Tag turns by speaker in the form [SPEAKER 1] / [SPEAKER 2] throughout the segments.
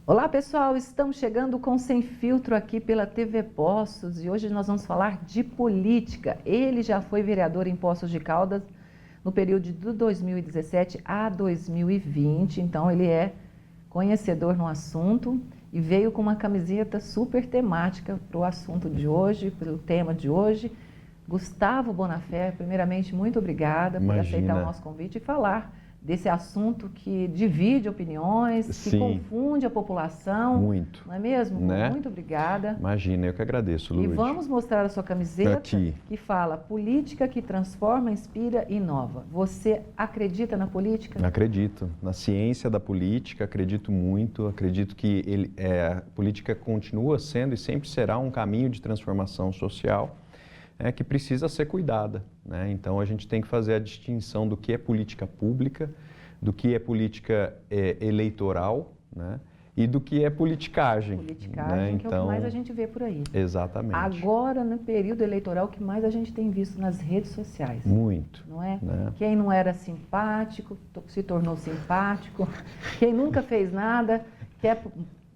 [SPEAKER 1] Olá pessoal, estamos chegando com Sem Filtro aqui pela TV Poços e hoje nós vamos falar de política. Ele já foi vereador em Poços de Caldas no período de 2017 a 2020, então ele é conhecedor no assunto e veio com uma camiseta super temática para o assunto de hoje, para o tema de hoje. Gustavo Bonafé, primeiramente muito obrigada por aceitar o nosso convite e falar desse assunto que divide opiniões, que confunde a população.
[SPEAKER 2] Muito.
[SPEAKER 1] Não é mesmo?
[SPEAKER 2] Né?
[SPEAKER 1] Muito obrigada.
[SPEAKER 2] Imagina, eu que agradeço, Luiz.
[SPEAKER 1] E vamos mostrar a sua camiseta
[SPEAKER 2] aqui,
[SPEAKER 1] que fala política que transforma, inspira e inova. Você acredita na política?
[SPEAKER 2] Acredito. Na ciência da política, acredito muito. Acredito que a política continua sendo e sempre será um caminho de transformação social que precisa ser cuidada, né? Então, a gente tem que fazer a distinção do que é política pública, do que é política eleitoral, né? E do que é politicagem.
[SPEAKER 1] Politicagem,
[SPEAKER 2] né?
[SPEAKER 1] que é o que mais a gente vê por aí.
[SPEAKER 2] Exatamente.
[SPEAKER 1] Agora, no período eleitoral, o que mais a gente tem visto nas redes sociais.
[SPEAKER 2] Muito.
[SPEAKER 1] Não é?
[SPEAKER 2] Né?
[SPEAKER 1] Quem não era simpático, se tornou simpático. Quem nunca fez nada, quer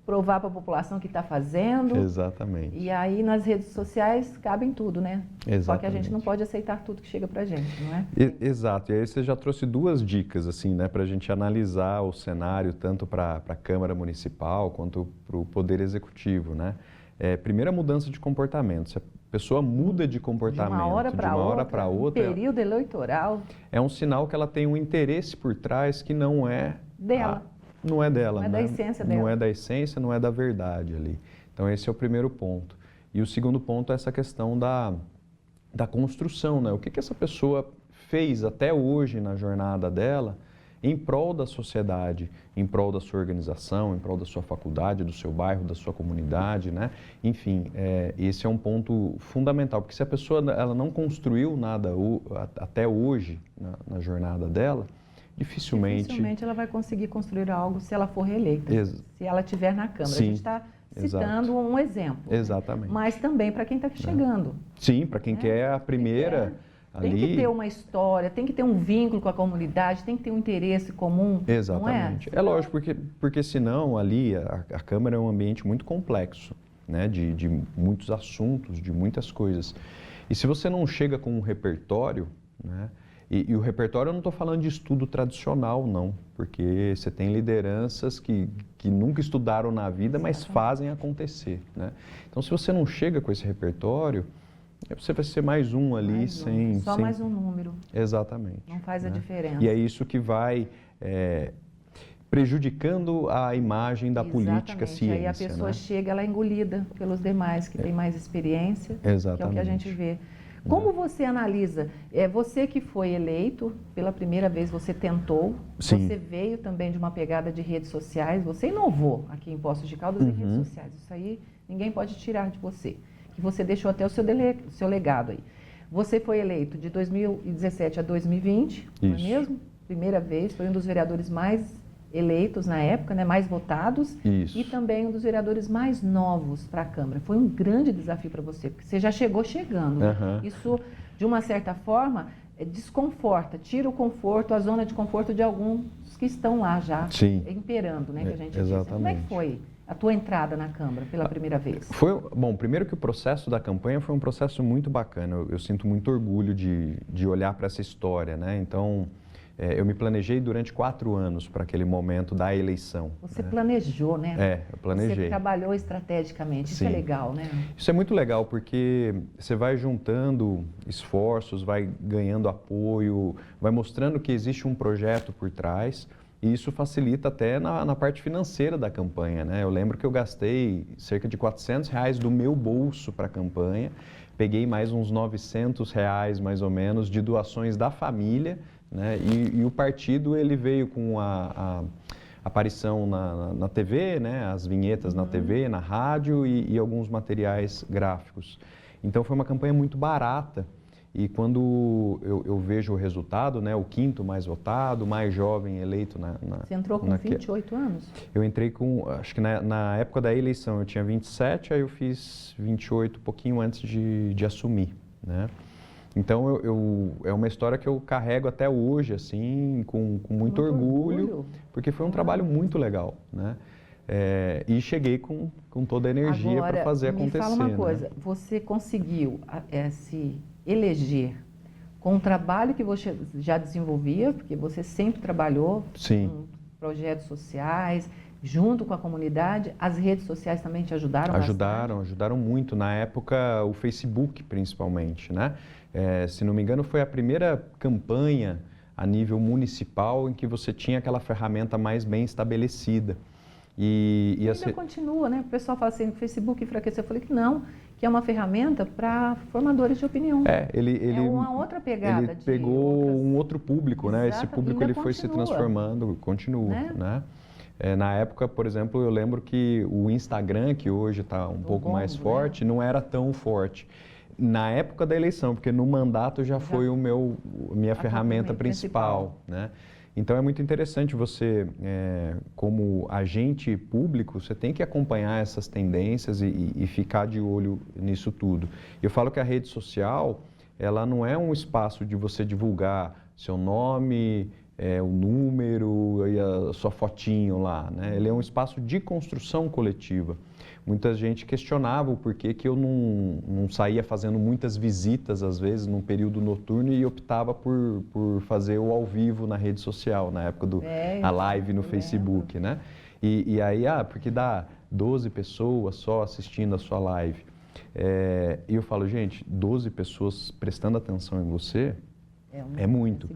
[SPEAKER 1] provar para a população que está fazendo.
[SPEAKER 2] Exatamente.
[SPEAKER 1] E aí, nas redes sociais, cabem tudo, né?
[SPEAKER 2] Exatamente.
[SPEAKER 1] Só que a gente não pode aceitar tudo que chega para a gente, não é?
[SPEAKER 2] Exato. E aí você já trouxe duas dicas, assim, né, para a gente analisar o cenário, tanto para a Câmara Municipal quanto para o Poder Executivo, né? Primeiro, a mudança de comportamento. Se a pessoa muda de comportamento
[SPEAKER 1] de uma hora para outra,
[SPEAKER 2] período
[SPEAKER 1] eleitoral,
[SPEAKER 2] é um sinal que ela tem um interesse por trás que não é
[SPEAKER 1] dela.
[SPEAKER 2] Não é dela,
[SPEAKER 1] não é da essência dela.
[SPEAKER 2] Não é da essência, não é da verdade ali. Então, esse é o primeiro ponto. E o segundo ponto é essa questão da construção, né? O que essa pessoa fez até hoje na jornada dela em prol da sociedade, em prol da sua organização, em prol da sua faculdade, do seu bairro, da sua comunidade, né? Enfim, esse é um ponto fundamental, porque se a pessoa ela não construiu nada até hoje na jornada dela, dificilmente
[SPEAKER 1] ela vai conseguir construir algo se ela for reeleita, se ela estiver na Câmara.
[SPEAKER 2] Sim,
[SPEAKER 1] a gente está citando um exemplo.
[SPEAKER 2] Exatamente.
[SPEAKER 1] Mas também para quem está chegando.
[SPEAKER 2] Sim, para quem quer a primeira ali.
[SPEAKER 1] Tem que ter uma história, tem que ter um vínculo com a comunidade, tem que ter um interesse comum.
[SPEAKER 2] Exatamente.
[SPEAKER 1] Não é?
[SPEAKER 2] Lógico, porque senão ali a Câmara é um ambiente muito complexo, né? De muitos assuntos, de muitas coisas. E se você não chega com um repertório, né? E o repertório eu não estou falando de estudo tradicional, não, porque você tem lideranças que nunca estudaram na vida, mas fazem acontecer, né? Então, se você não chega com esse repertório, você vai ser mais um ali
[SPEAKER 1] mais um número.
[SPEAKER 2] Exatamente.
[SPEAKER 1] Não faz a diferença.
[SPEAKER 2] E é isso que vai prejudicando a imagem da política ciência.
[SPEAKER 1] Aí a pessoa chega, ela é engolida pelos demais, que tem mais experiência,
[SPEAKER 2] Exatamente.
[SPEAKER 1] Que é o que a gente vê. Como você analisa? Você que foi eleito pela primeira vez, você tentou,
[SPEAKER 2] Sim.
[SPEAKER 1] Você veio também de uma pegada de redes sociais, você inovou aqui em Poços de Caldas em redes sociais. Isso aí ninguém pode tirar de você, que você deixou até o seu legado aí. Você foi eleito de 2017 a 2020, não é mesmo? Primeira vez, foi um dos vereadores mais eleitos na época, né, mais votados.
[SPEAKER 2] Isso.
[SPEAKER 1] E também um dos vereadores mais novos para a Câmara. Foi um grande desafio para você, porque você já chegou chegando. Isso, de uma certa forma, desconforta, tira o conforto, a zona de conforto de alguns que estão lá já imperando, né, que a gente diz. Como é que foi a tua entrada na Câmara pela primeira vez?
[SPEAKER 2] Bom, primeiro que o processo da campanha foi um processo muito bacana. Eu sinto muito orgulho de olhar para essa história, né? Então, eu me planejei durante 4 anos para aquele momento da eleição.
[SPEAKER 1] Você planejou, né?
[SPEAKER 2] Eu planejei.
[SPEAKER 1] Você trabalhou estrategicamente, isso é legal, né?
[SPEAKER 2] Isso é muito legal porque você vai juntando esforços, vai ganhando apoio, vai mostrando que existe um projeto por trás e isso facilita até na parte financeira da campanha, né? Eu lembro que eu gastei cerca de R$400 do meu bolso para a campanha, peguei mais uns R$900 mais ou menos de doações da família, né? E o partido ele veio com a aparição na TV, né? As vinhetas na TV, na rádio e alguns materiais gráficos. Então foi uma campanha muito barata e quando eu vejo o resultado, né? O 5º mais votado, mais jovem eleito
[SPEAKER 1] Você entrou com 28 anos?
[SPEAKER 2] Eu entrei com, acho que na época da eleição eu tinha 27, aí eu fiz 28, pouquinho antes de assumir, né? Então, é uma história que eu carrego até hoje, assim, com muito orgulho, porque foi um trabalho muito legal, né? E cheguei com toda a energia para fazer acontecer.
[SPEAKER 1] Me fala uma coisa,
[SPEAKER 2] né?
[SPEAKER 1] você conseguiu se eleger com o trabalho que você já desenvolvia, porque você sempre trabalhou
[SPEAKER 2] Sim.
[SPEAKER 1] com projetos sociais, junto com a comunidade, as redes sociais também te ajudaram bastante?
[SPEAKER 2] Ajudaram muito. Na época, o Facebook, principalmente, né? Se não me engano, foi a primeira campanha a nível municipal em que você tinha aquela ferramenta mais bem estabelecida. E
[SPEAKER 1] ainda continua, né? O pessoal fala assim, o Facebook enfraqueceu. Eu falei que não, que é uma ferramenta para formadores de opinião.
[SPEAKER 2] Ele
[SPEAKER 1] é uma outra pegada.
[SPEAKER 2] Ele pegou um outro público, né? Esse público ele foi se transformando, continua, né? Na época, por exemplo, eu lembro que o Instagram, que hoje está um pouco mais forte, não era tão forte. Na época da eleição, porque no mandato já foi minha ferramenta principal, né? Então é muito interessante você, como agente público, você tem que acompanhar essas tendências e ficar de olho nisso tudo. Eu falo que a rede social, ela não é um espaço de você divulgar seu nome, o número e a sua fotinho lá, né? Ele é um espaço de construção coletiva. Muita gente questionava o porquê que eu não saía fazendo muitas visitas, às vezes, num período noturno e optava por fazer o ao vivo na rede social, na época a live no Facebook, né? E aí, porque dá 12 pessoas só assistindo a sua live. E eu falo, gente, 12 pessoas prestando atenção em você é muito.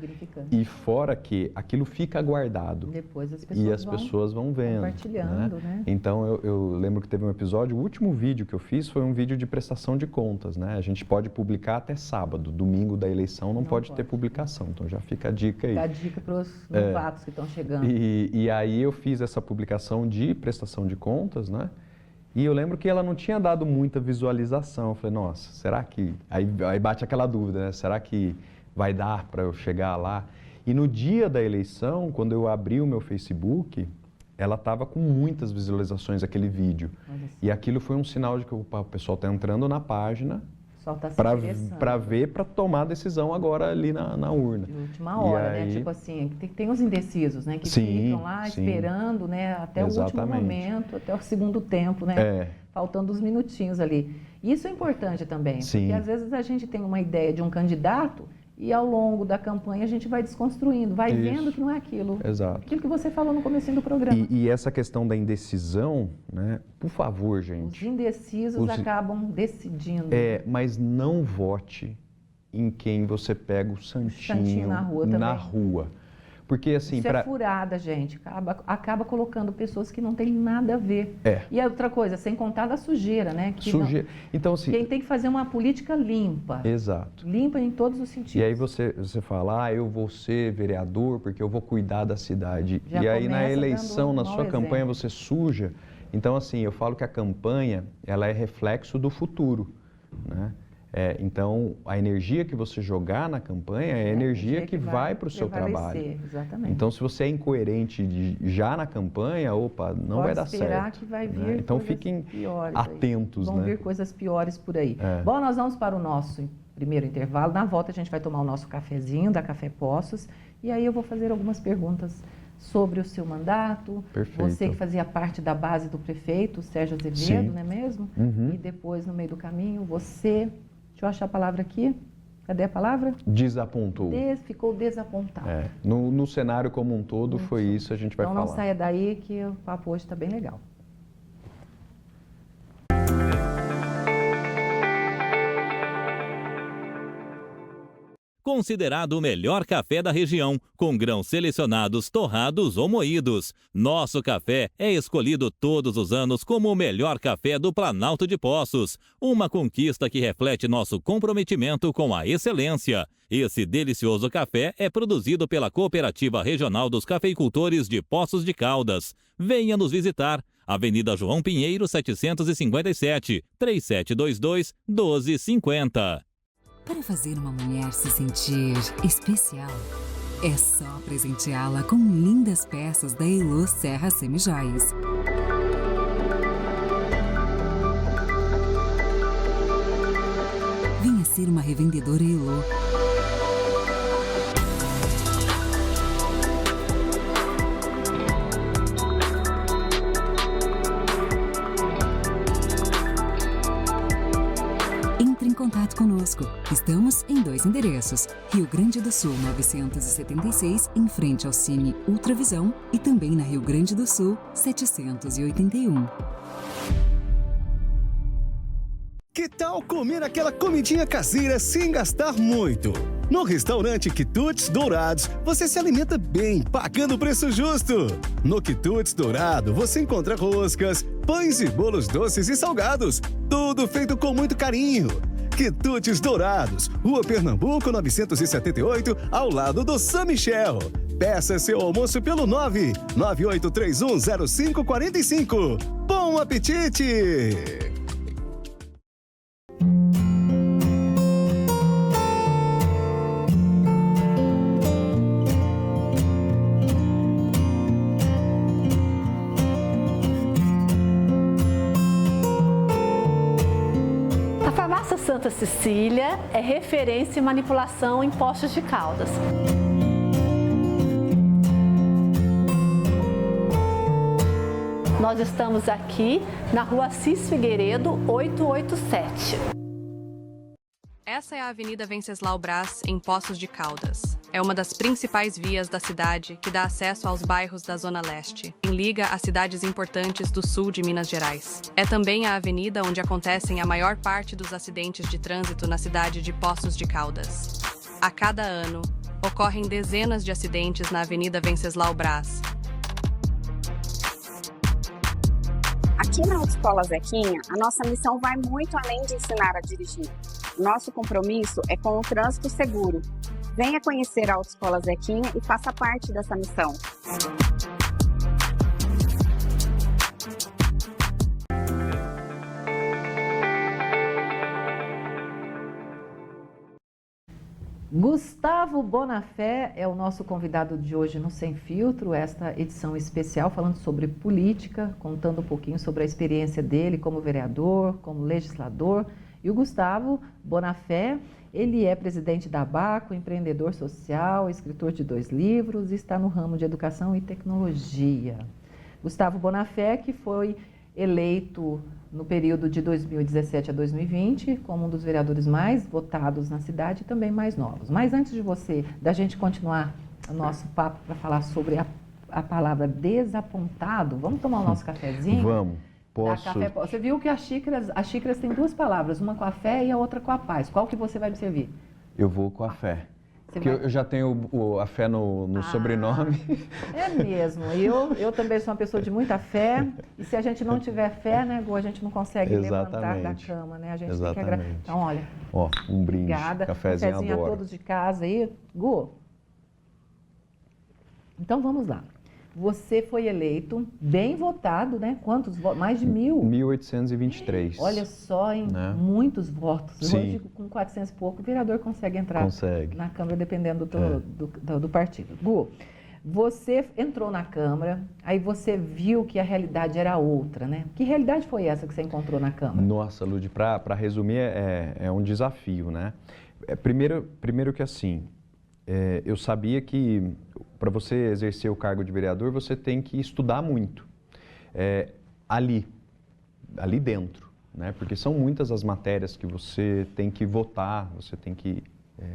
[SPEAKER 2] E fora que aquilo fica guardado.
[SPEAKER 1] Depois
[SPEAKER 2] as pessoas vão vendo.
[SPEAKER 1] Compartilhando, né?
[SPEAKER 2] Então, eu lembro que teve um episódio, o último vídeo que eu fiz foi um vídeo de prestação de contas, né? A gente pode publicar até sábado, domingo da eleição não pode ter publicação. Então, já fica a dica aí.
[SPEAKER 1] Dá dica para os novatos que estão chegando.
[SPEAKER 2] E aí eu fiz essa publicação de prestação de contas, né? E eu lembro que ela não tinha dado muita visualização. Eu falei, nossa, será que... Aí bate aquela dúvida, né? Será que vai dar para eu chegar lá? E no dia da eleição, quando eu abri o meu Facebook, ela estava com muitas visualizações, aquele vídeo. E aquilo foi um sinal de que o pessoal está entrando na página para ver, para tomar a decisão agora ali na urna.
[SPEAKER 1] De última hora, né? Tipo assim, tem os indecisos, né? Que ficam lá esperando, né? Até o último momento, até o segundo tempo, né? Faltando uns minutinhos ali. Isso é importante também, porque às vezes a gente tem uma ideia de um candidato e ao longo da campanha a gente vai desconstruindo, vai vendo que não é aquilo.
[SPEAKER 2] Exato.
[SPEAKER 1] Aquilo que você falou no comecinho do programa.
[SPEAKER 2] E essa questão da indecisão, né? Por favor, gente.
[SPEAKER 1] Os indecisos acabam decidindo.
[SPEAKER 2] Mas não vote em quem você pega o santinho
[SPEAKER 1] na rua também.
[SPEAKER 2] Porque assim...
[SPEAKER 1] Isso é furada, gente. Acaba colocando pessoas que não têm nada a ver. E a outra coisa, sem contar da sujeira, né?
[SPEAKER 2] Sujeira. Então, assim...
[SPEAKER 1] Quem tem que fazer uma política limpa.
[SPEAKER 2] Exato.
[SPEAKER 1] Limpa em todos os sentidos.
[SPEAKER 2] E aí você fala, eu vou ser vereador porque eu vou cuidar da cidade. E aí na eleição, na sua campanha, você suja. Então, assim, eu falo que a campanha, ela é reflexo do futuro, né? Então, a energia que você jogar na campanha é a energia que vai para o seu trabalho.
[SPEAKER 1] Exatamente.
[SPEAKER 2] Então, se você é incoerente já na campanha, não vai dar certo.
[SPEAKER 1] Pode esperar que vai vir
[SPEAKER 2] Então, fiquem atentos.
[SPEAKER 1] Vão vir coisas piores por aí. Bom, nós vamos para o nosso primeiro intervalo. Na volta, a gente vai tomar o nosso cafezinho da Café Poços. E aí eu vou fazer algumas perguntas sobre o seu mandato.
[SPEAKER 2] Perfeito.
[SPEAKER 1] Você que fazia parte da base do prefeito, Sérgio Azevedo, não é mesmo? E depois, no meio do caminho, você... Deixa eu achar a palavra aqui. Cadê a palavra?
[SPEAKER 2] Desapontou.
[SPEAKER 1] Ficou desapontado.
[SPEAKER 2] No cenário como um todo, foi isso, a gente vai falar.
[SPEAKER 1] Então não saia daí que o papo hoje está bem legal.
[SPEAKER 3] Considerado o melhor café da região, com grãos selecionados, torrados ou moídos. Nosso café é escolhido todos os anos como o melhor café do Planalto de Poços. Uma conquista que reflete nosso comprometimento com a excelência. Esse delicioso café é produzido pela Cooperativa Regional dos Cafeicultores de Poços de Caldas. Venha nos visitar. Avenida João Pinheiro, 757, 3722-1250.
[SPEAKER 4] Para fazer uma mulher se sentir especial, é só presenteá-la com lindas peças da Elo Serra Semijoias. Venha ser uma revendedora Elo. conosco. Estamos em 2 endereços: Rio Grande do Sul 976, em frente ao Cine Ultravisão, e também na Rio Grande do Sul 781.
[SPEAKER 5] Que tal comer aquela comidinha caseira sem gastar muito? No restaurante Quitutes Dourados, você se alimenta bem, pagando o preço justo. No Quitutes Dourado, você encontra roscas, pães e bolos doces e salgados, tudo feito com muito carinho. Quitutes Dourados, Rua Pernambuco 978, ao lado do São Michel. Peça seu almoço pelo 998310545. Bom apetite!
[SPEAKER 6] A Farmácia Santa Cecília é referência em manipulação em Poços de Caldas. Nós estamos aqui na Rua Assis Figueiredo, 887.
[SPEAKER 7] Essa é a Avenida Venceslau Braz, em Poços de Caldas. É uma das principais vias da cidade que dá acesso aos bairros da Zona Leste e liga as cidades importantes do sul de Minas Gerais. É também a avenida onde acontecem a maior parte dos acidentes de trânsito na cidade de Poços de Caldas. A cada ano, ocorrem dezenas de acidentes na Avenida Venceslau Braz.
[SPEAKER 8] Aqui na Autoescola Zequinha, a nossa missão vai muito além de ensinar a dirigir. Nosso compromisso é com o trânsito seguro. Venha conhecer a Autoescola Zequinha e faça parte dessa missão.
[SPEAKER 1] Gustavo Bonafé é o nosso convidado de hoje no Sem Filtro, esta edição especial falando sobre política, contando um pouquinho sobre a experiência dele como vereador, como legislador. E o Gustavo Bonafé, ele é presidente da ABACO, empreendedor social, escritor de 2 livros e está no ramo de educação e tecnologia. Gustavo Bonafé, que foi eleito no período de 2017 a 2020 como um dos vereadores mais votados na cidade e também mais novos. Mas antes da gente continuar o nosso papo para falar sobre a palavra desapontado, vamos tomar o nosso cafezinho?
[SPEAKER 2] Vamos. Posso...
[SPEAKER 1] Café, você viu que as xícaras têm 2 palavras, uma com a fé e a outra com a paz. Qual que você vai me servir?
[SPEAKER 2] Eu vou com a fé. Porque eu já tenho a fé no sobrenome.
[SPEAKER 1] É mesmo. Eu também sou uma pessoa de muita fé. E se a gente não tiver fé, né, Gu, a gente não consegue levantar da cama, né? A gente tem que agradecer. Então, olha.
[SPEAKER 2] Ó, um brinde.
[SPEAKER 1] Obrigada.
[SPEAKER 2] Cafezinho
[SPEAKER 1] a todos de casa aí. Gu. Então, vamos lá. Você foi eleito, bem votado, né? Quantos votos? Mais de 1.000.
[SPEAKER 2] 1.823.
[SPEAKER 1] Olha só, hein? Né? Muitos votos.
[SPEAKER 2] Sim.
[SPEAKER 1] Hoje, com 400 e pouco, o vereador consegue entrar na Câmara, dependendo do partido. Gu, você entrou na Câmara, aí você viu que a realidade era outra, né? Que realidade foi essa que você encontrou na Câmara?
[SPEAKER 2] Nossa, Lud, para resumir, é um desafio, né? Primeiro que assim, eu sabia que para você exercer o cargo de vereador, você tem que estudar muito ali dentro, né? Porque são muitas as matérias que você tem que votar, você tem que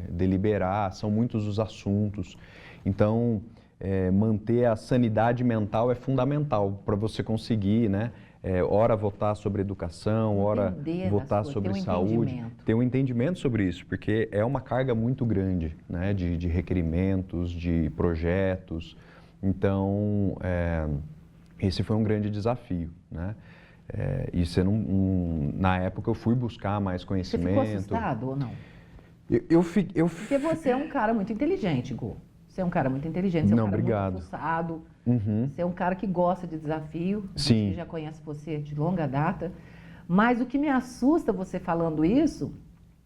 [SPEAKER 2] deliberar, são muitos os assuntos. Então, manter a sanidade mental é fundamental para você conseguir, né? Ora votar sobre educação, ora votar sobre saúde, ter um entendimento sobre isso, porque é uma carga muito grande, né, de requerimentos, de projetos. Então, esse foi um grande desafio, né? E você na época eu fui buscar mais conhecimento.
[SPEAKER 1] Você ficou assustado ou não? Porque você é um cara muito inteligente, Gu. Você é um cara muito inteligente, você é um cara muito forçado, você é um cara que gosta de desafio, a gente já conhece você de longa data. Mas o que me assusta você falando isso,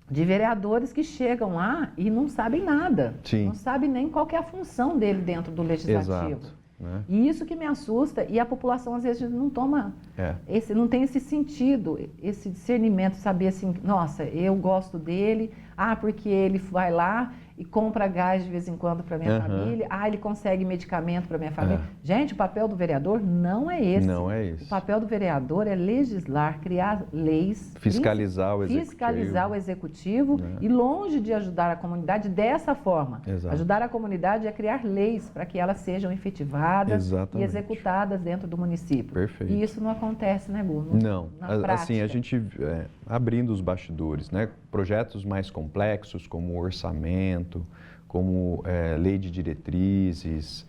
[SPEAKER 1] de vereadores que chegam lá e não sabem nada, não sabem nem qual que é a função dele dentro do legislativo.
[SPEAKER 2] Exato, né?
[SPEAKER 1] E isso que me assusta, e a população às vezes não toma, não tem esse sentido, esse discernimento, saber assim, nossa, eu gosto dele, porque ele vai lá e compra gás de vez em quando para minha família. Ele consegue medicamento para minha família. Gente, o papel do vereador não é esse.
[SPEAKER 2] Não é esse.
[SPEAKER 1] O papel do vereador é legislar, criar leis,
[SPEAKER 2] fiscalizar o
[SPEAKER 1] executivo e longe de ajudar a comunidade dessa forma.
[SPEAKER 2] Exato.
[SPEAKER 1] Ajudar a comunidade é criar leis para que elas sejam efetivadas e executadas dentro do município.
[SPEAKER 2] Perfeito.
[SPEAKER 1] E isso não acontece, né, Gu?
[SPEAKER 2] Não. Assim, a gente, abrindo os bastidores, né, projetos mais complexos como orçamento, como lei de diretrizes,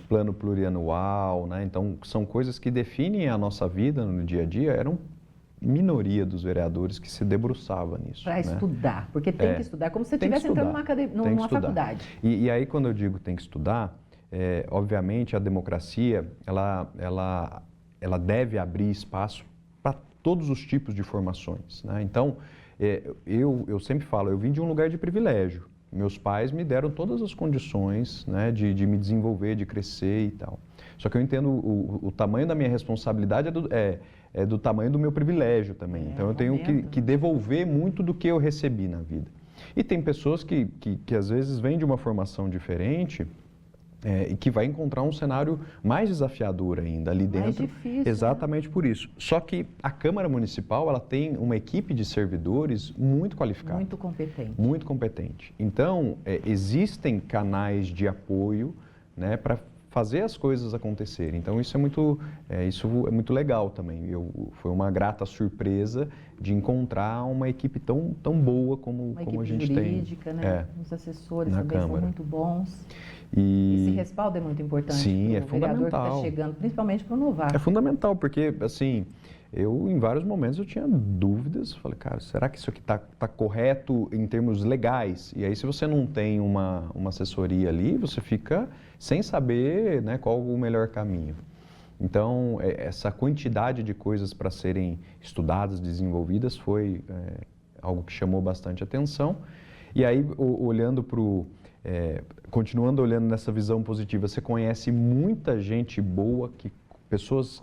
[SPEAKER 2] plano plurianual, né? Então, são coisas que definem a nossa vida no dia a dia, eram minoria dos vereadores que se debruçava nisso.
[SPEAKER 1] Para estudar, porque tem que estudar, como se você estivesse entrando numa faculdade.
[SPEAKER 2] E aí, quando eu digo tem que estudar, obviamente a democracia, ela deve abrir espaço para todos os tipos de formações, né? Então, eu sempre falo, eu vim de um lugar de privilégio. Meus pais me deram todas as condições, né, de me desenvolver, de crescer e tal. Só que eu entendo o tamanho da minha responsabilidade é do tamanho do meu privilégio também. Então eu tenho que devolver muito do que eu recebi na vida. E tem pessoas que às vezes vêm de uma formação diferente e que vai encontrar um cenário mais desafiador ainda ali dentro.
[SPEAKER 1] Mais difícil,
[SPEAKER 2] exatamente por isso. Só que a Câmara Municipal, ela tem uma equipe de servidores muito qualificada.
[SPEAKER 1] Muito competente.
[SPEAKER 2] Muito competente. Então, existem canais de apoio, né, para fazer as coisas acontecerem. Então, isso é muito legal também. Foi uma grata surpresa de encontrar uma equipe tão boa como a gente tem.
[SPEAKER 1] Uma equipe jurídica, né? Os assessores também
[SPEAKER 2] Câmara.
[SPEAKER 1] são muito bons.
[SPEAKER 2] E
[SPEAKER 1] esse respaldo é muito importante.
[SPEAKER 2] Sim, é
[SPEAKER 1] fundamental. O vereador que está chegando, principalmente para o novato.
[SPEAKER 2] É fundamental, porque, assim, eu, em vários momentos, eu tinha dúvidas. Falei, cara, será que isso aqui está correto em termos legais? E aí, se você não tem uma assessoria ali, você fica sem saber, né, qual o melhor caminho. Então, essa quantidade de coisas para serem estudadas, desenvolvidas, foi algo que chamou bastante atenção. E aí, olhando para continuando olhando nessa visão positiva, você conhece muita gente boa, pessoas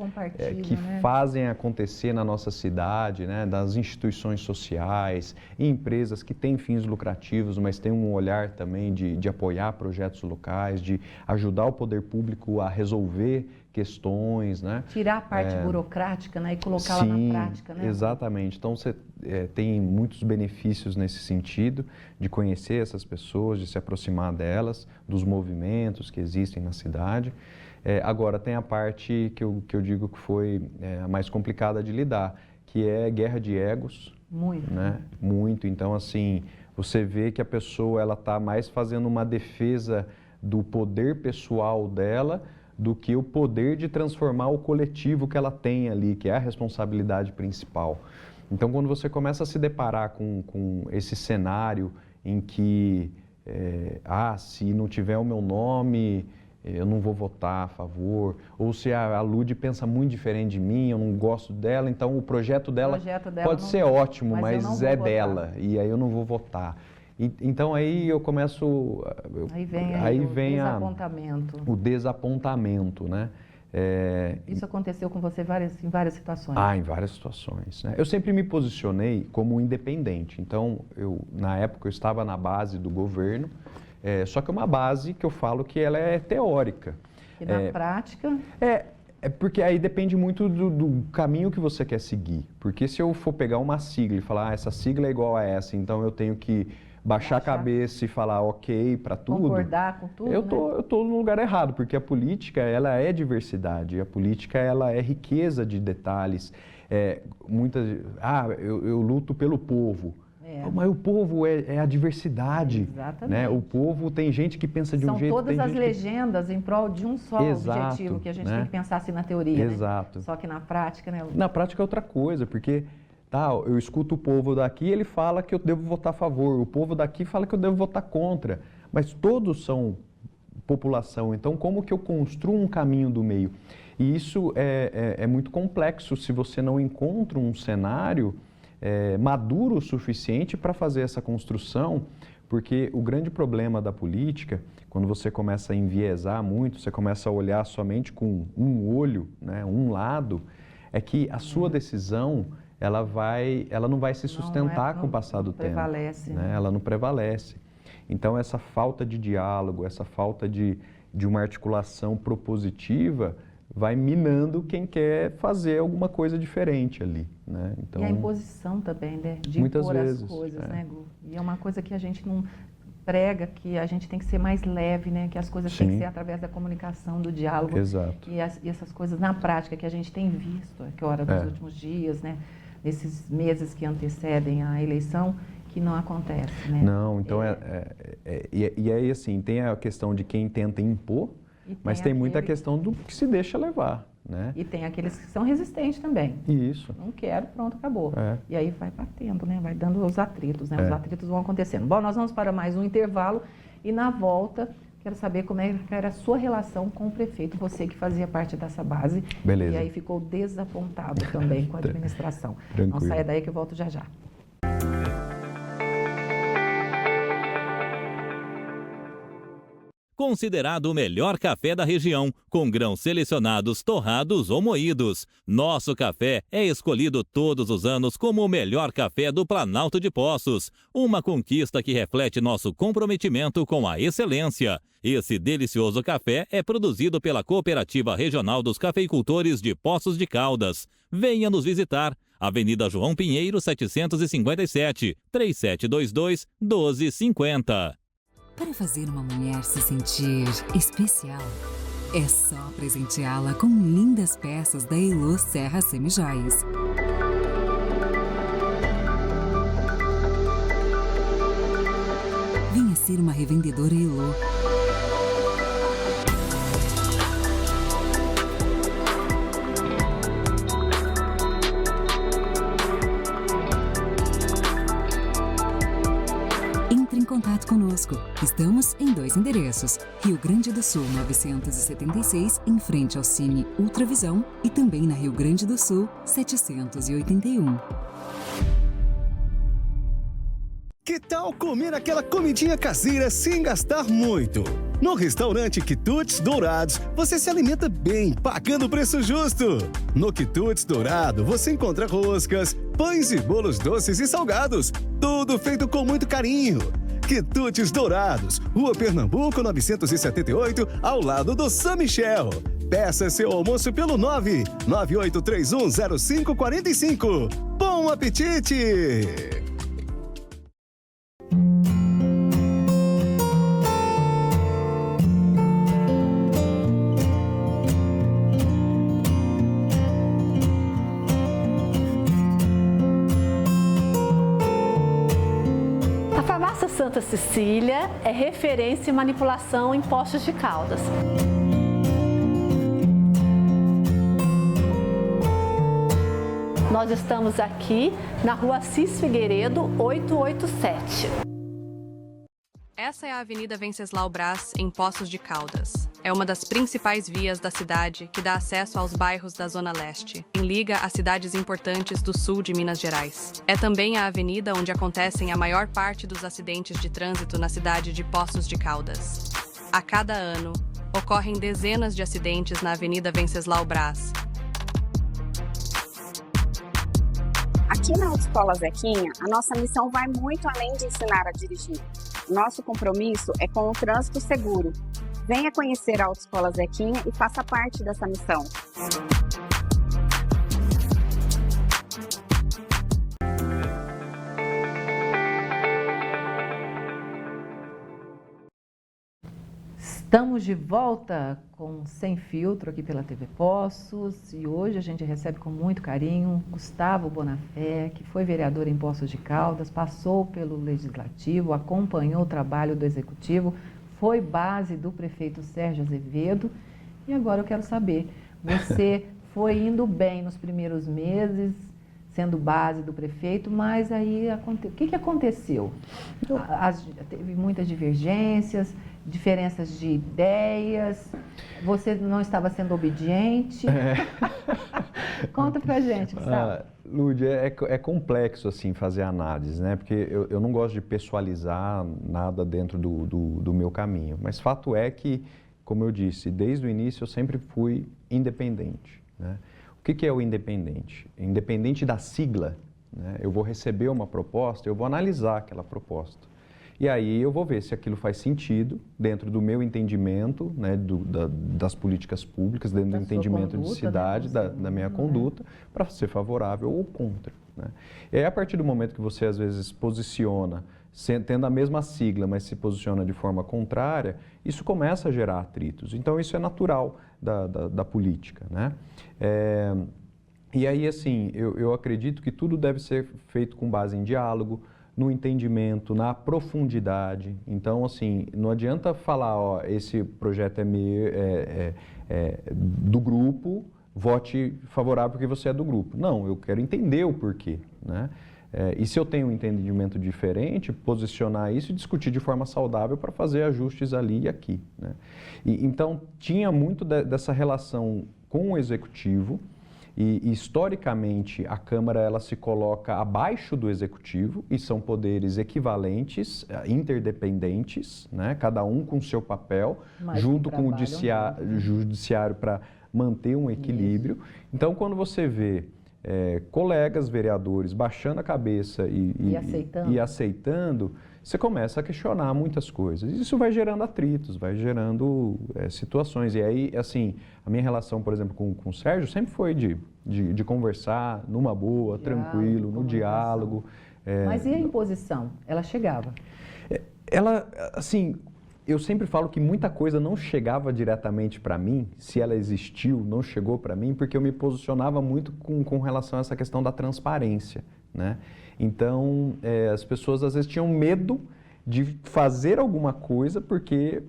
[SPEAKER 2] que fazem acontecer na nossa cidade, né, das instituições sociais, empresas que têm fins lucrativos, mas têm um olhar também de apoiar projetos locais, de ajudar o poder público a resolver questões, né?
[SPEAKER 1] Tirar a parte burocrática, né, e colocá-la na prática, né?
[SPEAKER 2] Exatamente. Então, você tem muitos benefícios nesse sentido, de conhecer essas pessoas, de se aproximar delas, dos movimentos que existem na cidade. Agora, tem a parte que eu digo que foi a mais complicada de lidar, que é guerra de egos.
[SPEAKER 1] Muito.
[SPEAKER 2] Né? Muito. Então, assim, você vê que a pessoa está mais fazendo uma defesa do poder pessoal dela do que o poder de transformar o coletivo que ela tem ali, que é a responsabilidade principal. Então, quando você começa a se deparar com esse cenário em que, se não tiver o meu nome, eu não vou votar a favor, ou se a Lud pensa muito diferente de mim, eu não gosto dela, então o projeto dela pode ser ótimo, mas é dela, e aí eu não vou votar. Então aí eu começo...
[SPEAKER 1] Aí vem
[SPEAKER 2] o desapontamento, né?
[SPEAKER 1] Isso aconteceu com você em várias situações?
[SPEAKER 2] Em várias situações, né? Eu sempre me posicionei como independente, então na época eu estava na base do governo, só que é uma base que eu falo que ela é teórica.
[SPEAKER 1] E na prática?
[SPEAKER 2] Porque aí depende muito do caminho que você quer seguir. Porque se eu for pegar uma sigla e falar, essa sigla é igual a essa, então eu tenho que baixar a cabeça e falar ok para tudo.
[SPEAKER 1] Concordar com tudo,
[SPEAKER 2] eu tô no lugar errado, porque a política, ela é diversidade, a política, ela é riqueza de detalhes. Eu luto pelo povo. Mas o povo é a diversidade.
[SPEAKER 1] Exatamente.
[SPEAKER 2] Né? O povo tem gente que pensa de um jeito...
[SPEAKER 1] São todas as legendas em prol de um só objetivo, que a gente tem que pensar assim na teoria.
[SPEAKER 2] Exato.
[SPEAKER 1] Né? Só que na prática, né?
[SPEAKER 2] Na prática é outra coisa, porque eu escuto o povo daqui, ele fala que eu devo votar a favor, o povo daqui fala que eu devo votar contra, mas todos são população, então como que eu construo um caminho do meio? E isso é muito complexo se você não encontra um cenário maduro o suficiente para fazer essa construção, porque o grande problema da política, quando você começa a enviesar muito, você começa a olhar somente com um olho, né, um lado, é que a sua decisão ela não vai se sustentar com o passar do tempo.
[SPEAKER 1] Prevalece.
[SPEAKER 2] Né? Ela não prevalece. Então, essa falta de diálogo, essa falta de uma articulação propositiva vai minando quem quer fazer alguma coisa diferente ali, né? Então,
[SPEAKER 1] e a imposição também, né? De
[SPEAKER 2] muitas
[SPEAKER 1] impor
[SPEAKER 2] vezes,
[SPEAKER 1] as coisas, né, Gu? E é uma coisa que a gente não prega, que a gente tem que ser mais leve, né? Que as coisas têm que ser através da comunicação, do diálogo.
[SPEAKER 2] Exato.
[SPEAKER 1] E essas coisas na prática que a gente tem visto, que hora dos últimos dias, né? Nesses meses que antecedem a eleição, que não acontece, né?
[SPEAKER 2] Não, então e aí assim, tem a questão de quem tenta impor, mas tem muita questão do que se deixa levar, né?
[SPEAKER 1] E tem aqueles que são resistentes também.
[SPEAKER 2] Isso.
[SPEAKER 1] Não quero, pronto, acabou.
[SPEAKER 2] É.
[SPEAKER 1] E aí vai batendo, né? Vai dando os atritos, né? Os atritos vão acontecendo. Bom, nós vamos para mais um intervalo e na volta quero saber como é que era a sua relação com o prefeito, você que fazia parte dessa base.
[SPEAKER 2] Beleza.
[SPEAKER 1] E aí ficou desapontado também com a administração.
[SPEAKER 2] Tranquilo.
[SPEAKER 1] Não saia daí que eu volto já já.
[SPEAKER 3] Considerado o melhor café da região, com grãos selecionados, torrados ou moídos. Nosso café é escolhido todos os anos como o melhor café do Planalto de Poços. Uma conquista que reflete nosso comprometimento com a excelência. Esse delicioso café é produzido pela Cooperativa Regional dos Cafeicultores de Poços de Caldas. Venha nos visitar. Avenida João Pinheiro, 757, 3722-1250.
[SPEAKER 4] Para fazer uma mulher se sentir especial, é só presenteá-la com lindas peças da Elo Serra Semijoias. Venha ser uma revendedora Elo. Entre em contato conosco. Estamos em 2 endereços. Rio Grande do Sul, 976, em frente ao Cine Ultravisão, e também na Rio Grande do Sul, 781.
[SPEAKER 5] Que tal comer aquela comidinha caseira sem gastar muito? No restaurante Quitutes Dourados, você se alimenta bem, pagando o preço justo. No Quitutes Dourado, você encontra roscas, pães e bolos doces e salgados. Tudo feito com muito carinho. Quitutes Dourados, Rua Pernambuco, 978, ao lado do São Michel. Peça seu almoço pelo 998310545. Bom apetite!
[SPEAKER 6] A Farmácia Santa Cecília é referência em manipulação em Poços de Caldas. Nós estamos aqui na Rua Assis Figueiredo, 887.
[SPEAKER 7] Essa é a Avenida Venceslau Braz, em Poços de Caldas. É uma das principais vias da cidade que dá acesso aos bairros da Zona Leste, e liga as cidades importantes do sul de Minas Gerais. É também a avenida onde acontecem a maior parte dos acidentes de trânsito na cidade de Poços de Caldas. A cada ano, ocorrem dezenas de acidentes na Avenida Venceslau Braz.
[SPEAKER 8] Aqui na Autoescola Zequinha, a nossa missão vai muito além de ensinar a dirigir. Nosso compromisso é com o trânsito seguro. Venha conhecer a Autoescola Zequinha e faça parte dessa missão.
[SPEAKER 1] Estamos de volta com Sem Filtro aqui pela TV Poços e hoje a gente recebe com muito carinho Gustavo Bonafé, que foi vereador em Poços de Caldas, passou pelo Legislativo, acompanhou o trabalho do Executivo, foi base do prefeito Sérgio Azevedo e agora eu quero saber, você foi indo bem nos primeiros meses, sendo base do prefeito, mas aí o que aconteceu? Teve muitas divergências, diferenças de ideias, você não estava sendo obediente. Conta pra gente, Gustavo.
[SPEAKER 2] Lúdia, é complexo assim fazer análise, né? Porque eu não gosto de pessoalizar nada dentro do meu caminho, mas fato é que, como eu disse, desde o início eu sempre fui independente, né? O que é o independente? Independente da sigla, né? Eu vou receber uma proposta, eu vou analisar aquela proposta. E aí eu vou ver se aquilo faz sentido dentro do meu entendimento, né, das políticas públicas, dentro do entendimento de cidade, da minha conduta, para ser favorável ou contra. Né? E aí, a partir do momento que você, às vezes, posiciona, tendo a mesma sigla, mas se posiciona de forma contrária, isso começa a gerar atritos. Então, isso é natural da política. Né? E aí, assim, eu acredito que tudo deve ser feito com base em diálogo, no entendimento, na profundidade. Então, assim, não adianta falar, ó, esse projeto é meu, do grupo, vote favorável porque você é do grupo. Não, eu quero entender o porquê, né? E se eu tenho um entendimento diferente, posicionar isso e discutir de forma saudável para fazer ajustes ali e aqui, né? Então, tinha muito dessa relação com o executivo. E, historicamente, a Câmara ela se coloca abaixo do Executivo e são poderes equivalentes, interdependentes, né? Cada um com seu papel,
[SPEAKER 1] mas
[SPEAKER 2] junto com o Judiciário para manter um equilíbrio. Isso. Então, quando você vê colegas vereadores baixando a cabeça e aceitando, você começa a questionar muitas coisas. Isso vai gerando atritos, vai gerando situações. E aí, assim, a minha relação, por exemplo, com o Sérgio sempre foi de conversar numa boa, tranquilo, no diálogo.
[SPEAKER 1] Mas e a imposição? Ela chegava?
[SPEAKER 2] Ela, assim, eu sempre falo que muita coisa não chegava diretamente para mim, se ela existiu, não chegou para mim, porque eu me posicionava muito com relação a essa questão da transparência, né? Então, as pessoas às vezes tinham medo de fazer alguma coisa porque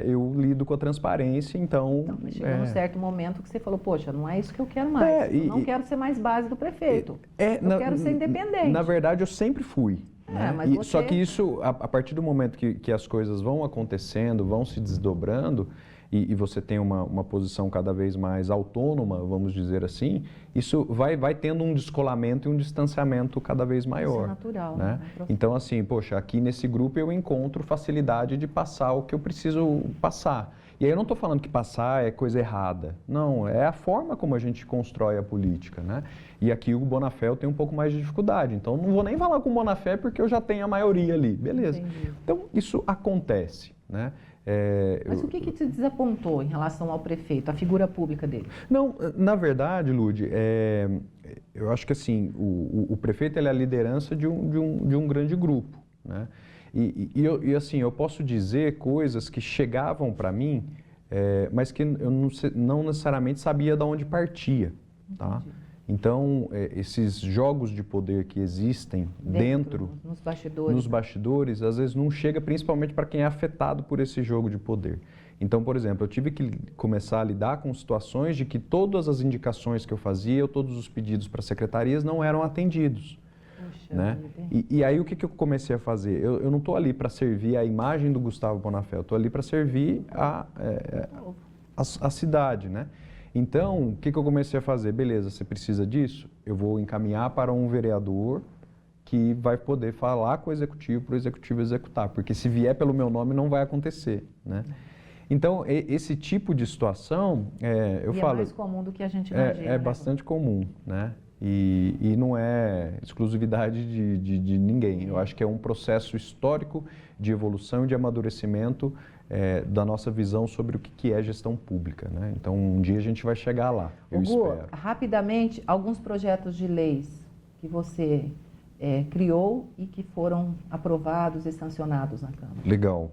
[SPEAKER 2] eu lido com a transparência, então...
[SPEAKER 1] Mas chegou num certo momento que você falou, poxa, não é isso que eu quero mais, eu não quero ser mais base do prefeito, eu quero ser independente.
[SPEAKER 2] Na verdade, eu sempre fui. Né?
[SPEAKER 1] Mas você...
[SPEAKER 2] Só que isso, a partir do momento que as coisas vão acontecendo, vão se desdobrando, e você tem uma posição cada vez mais autônoma, vamos dizer assim, isso vai tendo um descolamento e um distanciamento cada vez maior.
[SPEAKER 1] Isso é natural.
[SPEAKER 2] Né? Então, assim, poxa, aqui nesse grupo eu encontro facilidade de passar o que eu preciso passar. E aí eu não estou falando que passar é coisa errada. Não, é a forma como a gente constrói a política, né? E aqui o Bonafé eu tenho um pouco mais de dificuldade. Então, não vou nem falar com o Bonafé porque eu já tenho a maioria ali. Beleza.
[SPEAKER 1] Entendi.
[SPEAKER 2] Então, isso acontece, né?
[SPEAKER 1] Mas o que te desapontou em relação ao prefeito, a figura pública dele?
[SPEAKER 2] Não, na verdade, Lud, eu acho que assim, o prefeito ele é a liderança de um grande grupo, né? E assim, eu posso dizer coisas que chegavam para mim, mas que eu não necessariamente sabia de onde partia, tá? Então, esses jogos de poder que existem dentro nos bastidores, às vezes não chega principalmente para quem é afetado por esse jogo de poder. Então, por exemplo, eu tive que começar a lidar com situações de que todas as indicações que eu fazia, ou todos os pedidos para secretarias não eram atendidos. Puxa, né? E aí o que eu comecei a fazer? Eu não estou ali para servir a imagem do Gustavo Bonafé, eu estou ali para servir a cidade, né? Então, o que eu comecei a fazer? Beleza, você precisa disso? Eu vou encaminhar para um vereador que vai poder falar com o executivo para o executivo executar, porque se vier pelo meu nome não vai acontecer, né? Então, esse tipo de situação, eu falo... é mais
[SPEAKER 1] comum do que a gente imagina.
[SPEAKER 2] É bastante comum, né? E não é exclusividade de ninguém. Eu acho que é um processo histórico de evolução e de amadurecimento da nossa visão sobre o que é gestão pública, né? Então, um dia a gente vai chegar lá, eu espero.
[SPEAKER 1] Rapidamente, alguns projetos de leis que você criou e que foram aprovados e sancionados na Câmara.
[SPEAKER 2] Legal.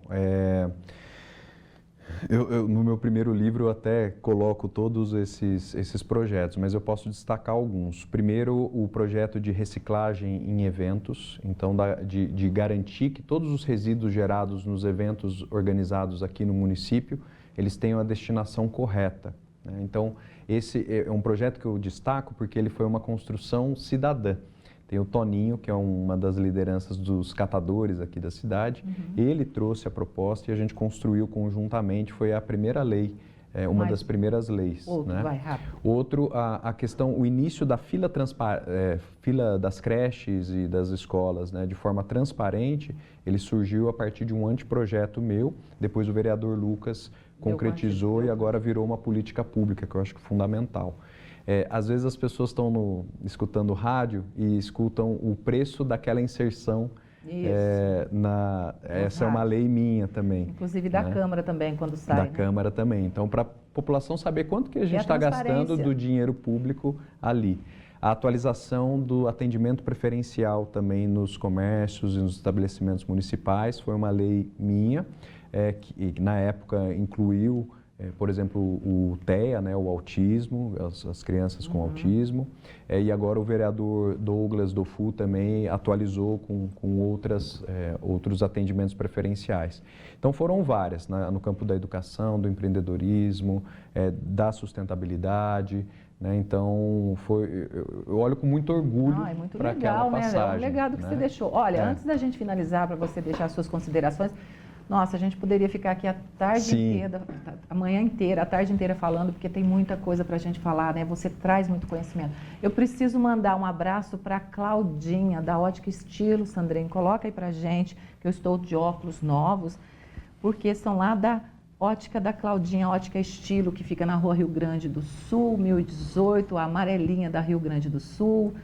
[SPEAKER 2] No meu primeiro livro eu até coloco todos esses projetos, mas eu posso destacar alguns. Primeiro, o projeto de reciclagem em eventos, então de garantir que todos os resíduos gerados nos eventos organizados aqui no município, eles tenham a destinação correta, né? Então, esse é um projeto que eu destaco porque ele foi uma construção cidadã. Tem o Toninho, que é uma das lideranças dos catadores aqui da cidade. Ele trouxe a proposta e a gente construiu conjuntamente. Foi a primeira lei, uma das primeiras leis.
[SPEAKER 1] Outro,
[SPEAKER 2] né?
[SPEAKER 1] vai rápido.
[SPEAKER 2] Outro, a questão, o início da fila das creches e das escolas, né, de forma transparente, ele surgiu a partir de um anteprojeto meu. Depois o vereador Lucas concretizou e agora virou uma política pública, que eu acho que é fundamental. Às vezes as pessoas estão escutando rádio e escutam o preço daquela inserção essa é uma lei minha também.
[SPEAKER 1] Inclusive da Câmara também, quando sai.
[SPEAKER 2] Da Câmara também. Então, para a população saber quanto que a gente está gastando do dinheiro público ali. A atualização do atendimento preferencial também nos comércios e nos estabelecimentos municipais foi uma lei minha, que na época incluiu, por exemplo, o TEA, né, o autismo, as crianças com autismo, e agora o vereador Douglas Dofu também atualizou com outros atendimentos preferenciais. Então foram várias, né, no campo da educação, do empreendedorismo, da sustentabilidade. Né? Então, eu olho com muito orgulho para aquela passagem.
[SPEAKER 1] É um legado que você deixou. Olha, antes da gente finalizar, para você deixar suas considerações, nossa, a gente poderia ficar aqui a tarde inteira, a manhã inteira, a tarde inteira falando, porque tem muita coisa para a gente falar, né? Você traz muito conhecimento. Eu preciso mandar um abraço para a Claudinha, da Ótica Estilo, Sandrinho. Coloca aí para a gente, que eu estou de óculos novos, porque são lá da Ótica da Claudinha, Ótica Estilo, que fica na Rua Rio Grande do Sul, 1018, a amarelinha da Rio Grande do Sul.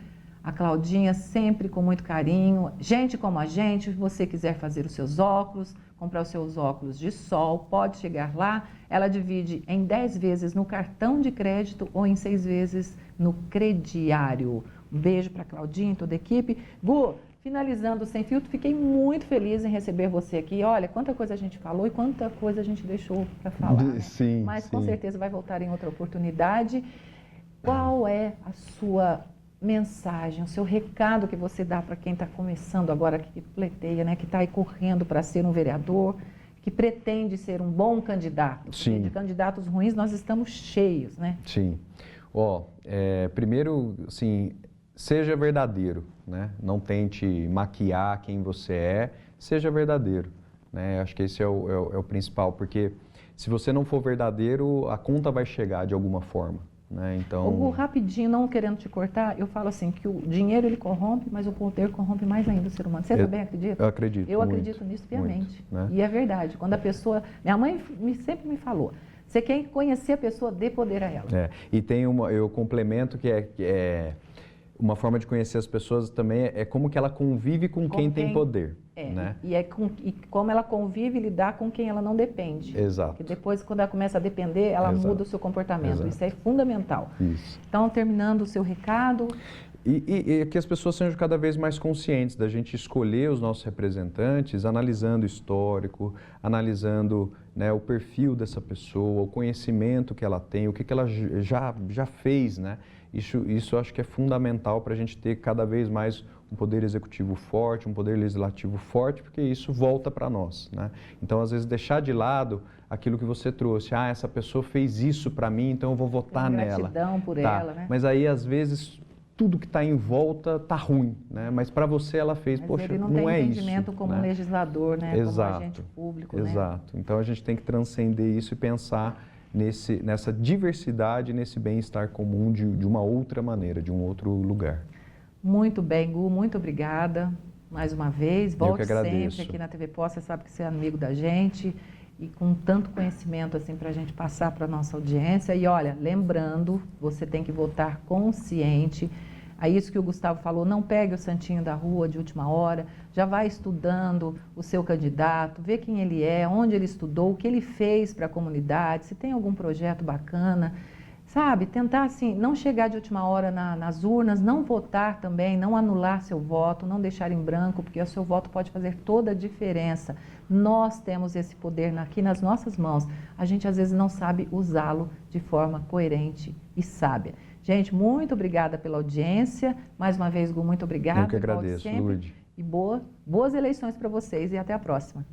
[SPEAKER 1] A Claudinha sempre com muito carinho. Gente como a gente, se você quiser fazer os seus óculos, comprar os seus óculos de sol, pode chegar lá. Ela divide em 10 vezes no cartão de crédito ou em 6 vezes no crediário. Um beijo para a Claudinha e toda a equipe. Gu, finalizando o Sem Filtro, fiquei muito feliz em receber você aqui. Olha, quanta coisa a gente falou e quanta coisa a gente deixou para falar. Né?
[SPEAKER 2] Sim,
[SPEAKER 1] mas com certeza vai voltar em outra oportunidade. Qual é a sua mensagem, o seu recado que você dá para quem está começando agora, que pleiteia, né? Que está aí correndo para ser um vereador, que pretende ser um bom candidato?
[SPEAKER 2] Sim.
[SPEAKER 1] De candidatos ruins nós estamos cheios, né?
[SPEAKER 2] Sim. Primeiro, assim, seja verdadeiro, né? Não tente maquiar quem você é, seja verdadeiro, né? Acho que esse é o principal, porque se você não for verdadeiro, a conta vai chegar de alguma forma, né? Então...
[SPEAKER 1] Hugo, rapidinho, não querendo te cortar, eu falo assim, que o dinheiro ele corrompe, mas o poder corrompe mais ainda o ser humano. Você também acredita?
[SPEAKER 2] Eu acredito.
[SPEAKER 1] Eu acredito nisso piamente.
[SPEAKER 2] Muito, né?
[SPEAKER 1] E é verdade. Quando a pessoa... Minha mãe sempre me falou, você quer conhecer a pessoa, dê poder a ela.
[SPEAKER 2] E tem eu complemento que é uma forma de conhecer as pessoas também é como que ela convive com quem tem poder. Né?
[SPEAKER 1] E como ela convive e lidar com quem ela não depende.
[SPEAKER 2] Exato.
[SPEAKER 1] Porque depois, quando ela começa a depender, ela muda o seu comportamento.
[SPEAKER 2] Exato.
[SPEAKER 1] Isso é fundamental.
[SPEAKER 2] Isso.
[SPEAKER 1] Então, terminando o seu recado...
[SPEAKER 2] E que as pessoas sejam cada vez mais conscientes da gente escolher os nossos representantes, analisando o histórico, analisando, né, o perfil dessa pessoa, o conhecimento que ela tem, o que ela já fez, né? Isso eu acho que é fundamental para a gente ter cada vez mais um poder executivo forte, um poder legislativo forte, porque isso volta para nós, né? Então, às vezes, deixar de lado aquilo que você trouxe. Essa pessoa fez isso para mim, então eu vou votar nela.
[SPEAKER 1] Gratidão por ela, né?
[SPEAKER 2] Mas aí, às vezes, tudo que está em volta está ruim, né? Mas para você ela fez,
[SPEAKER 1] mas
[SPEAKER 2] poxa,
[SPEAKER 1] ele
[SPEAKER 2] não é isso.
[SPEAKER 1] tem entendimento como um legislador, né?
[SPEAKER 2] Exato.
[SPEAKER 1] Como agente público,
[SPEAKER 2] Exato. Então a gente tem que transcender isso e pensar nessa diversidade, nesse bem-estar comum de uma outra maneira, de um outro lugar.
[SPEAKER 1] Muito bem, Gu, muito obrigada mais uma vez. Volte
[SPEAKER 2] sempre
[SPEAKER 1] aqui na TV Pós, você sabe que você é amigo da gente e com tanto conhecimento assim para a gente passar para a nossa audiência. E olha, lembrando, você tem que votar consciente. É isso que o Gustavo falou, não pegue o santinho da rua de última hora, já vai estudando o seu candidato, vê quem ele é, onde ele estudou, o que ele fez para a comunidade, se tem algum projeto bacana, sabe? Tentar assim, não chegar de última hora nas urnas, não votar também, não anular seu voto, não deixar em branco, porque o seu voto pode fazer toda a diferença. Nós temos esse poder aqui nas nossas mãos, a gente às vezes não sabe usá-lo de forma coerente e sábia. Gente, muito obrigada pela audiência. Mais uma vez, Gu, muito obrigada.
[SPEAKER 2] Eu que agradeço, Luide.
[SPEAKER 1] E boas eleições para vocês e até a próxima.